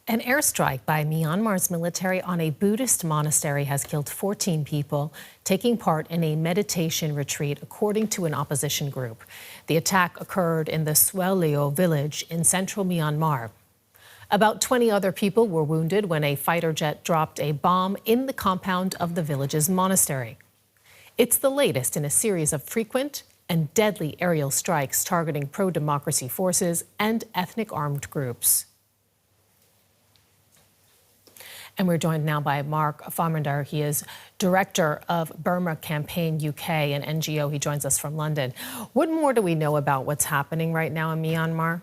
An airstrike by Myanmar's military on a Buddhist monastery has killed 14 people taking part in a meditation retreat, according to an opposition group. The attack occurred in the Swel Le Oh village in central Myanmar. About 20 other people were wounded when a fighter jet dropped a bomb in the compound of the village's monastery. It's the latest in a series of frequent and deadly aerial strikes targeting pro-democracy forces and ethnic armed groups. And we're joined now by Mark Farmaner. He is director of Burma Campaign UK, an NGO. He joins us from London. What more do we know about what's happening right now in Myanmar?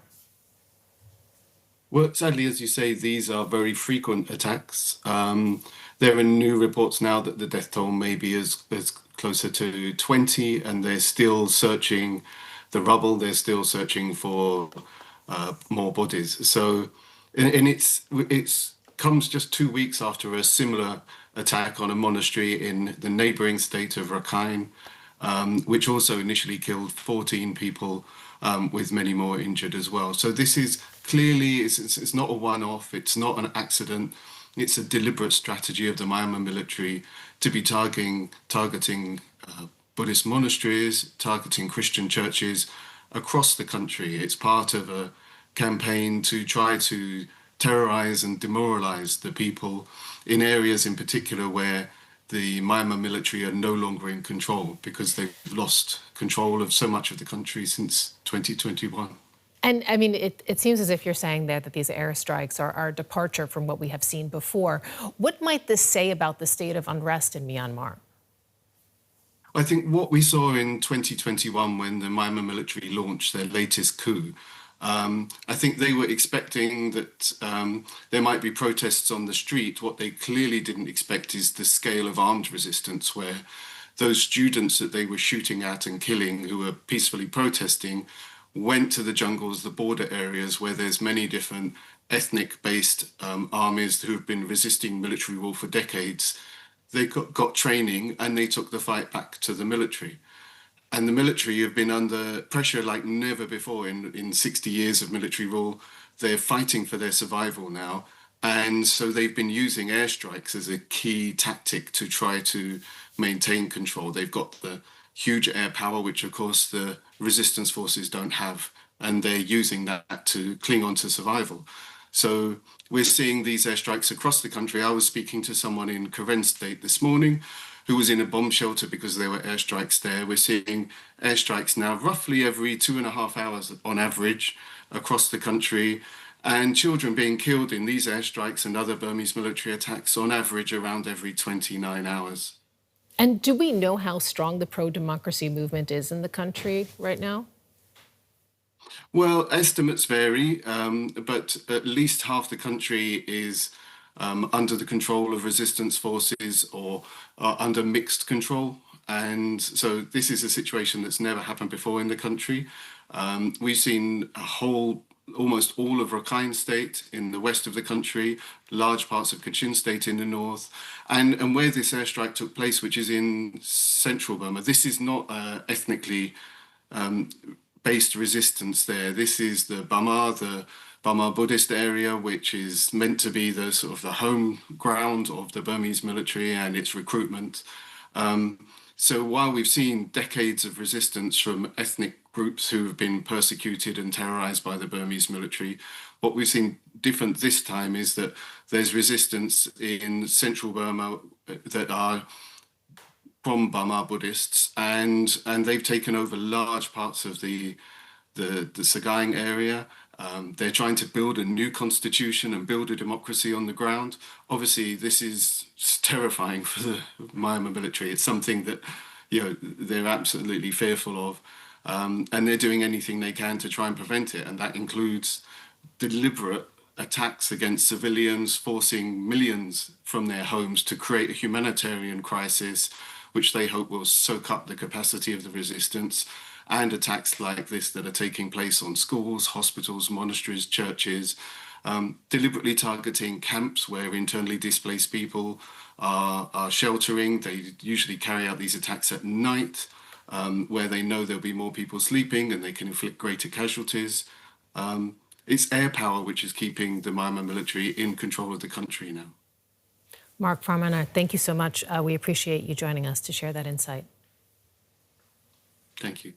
Well, sadly, as you say, these are very frequent attacks. There are new reports now that the death toll may be as closer to 20, and they're still searching the rubble. They're still searching for more bodies. So, and it's comes just 2 weeks after a similar attack on a monastery in the neighboring state of Rakhine, which also initially killed 14 people, with many more injured as well. So this is clearly, it's not a one-off, it's not an accident, it's a deliberate strategy of the Myanmar military to be targeting Buddhist monasteries, targeting Christian churches across the country. It's part of a campaign to try to terrorize and demoralize the people in areas in particular where the Myanmar military are no longer in control, because they've lost control of so much of the country since 2021. And I mean, it seems as if you're saying there that these airstrikes are a departure from what we have seen before. What might this say about the state of unrest in Myanmar? I think what we saw in 2021 when the Myanmar military launched their latest coup, I think they were expecting that there might be protests on the street. What they clearly didn't expect is the scale of armed resistance, where those students that they were shooting at and killing who were peacefully protesting went to the jungles, the border areas where there's many different ethnic-based armies who have been resisting military rule for decades. They got training and they took the fight back to the military. And the military have been under pressure like never before in 60 years of military rule. They're fighting for their survival now. And so they've been using airstrikes as a key tactic to try to maintain control. They've got the huge air power, which of course the resistance forces don't have. And they're using that to cling on to survival. So we're seeing these airstrikes across the country. I was speaking to someone in Karen State this morning who was in a bomb shelter because there were airstrikes there. We're seeing airstrikes now roughly every 2.5 hours on average across the country, and children being killed in these airstrikes and other Burmese military attacks on average around every 29 hours. And do we know how strong the pro-democracy movement is in the country right now? Well, estimates vary, but at least half the country is under the control of resistance forces or under mixed control. And so this is a situation that's never happened before in the country. We've seen almost all of Rakhine State in the west of the country, large parts of Kachin State in the north, and where this airstrike took place, which is in central Burma. This is not ethnically based resistance there. This is the Burma Buddhist area, which is meant to be the sort of the home ground of the Burmese military and its recruitment. So while we've seen decades of resistance from ethnic groups who have been persecuted and terrorized by the Burmese military, what we've seen different this time is that there's resistance in central Burma that are from Burma Buddhists, and they've taken over large parts of the Sagaing area. They're trying to build a new constitution and build a democracy on the ground. Obviously, this is terrifying for the Myanmar military. It's something that, they're absolutely fearful of, and they're doing anything they can to try and prevent it. And that includes deliberate attacks against civilians, forcing millions from their homes to create a humanitarian crisis, which they hope will soak up the capacity of the resistance, and attacks like this that are taking place on schools, hospitals, monasteries, churches, deliberately targeting camps where internally displaced people are sheltering. They usually carry out these attacks at night, where they know there'll be more people sleeping and they can inflict greater casualties. it's air power which is keeping the Myanmar military in control of the country now. Mark Farmaner, thank you so much. We appreciate you joining us to share that insight. Thank you.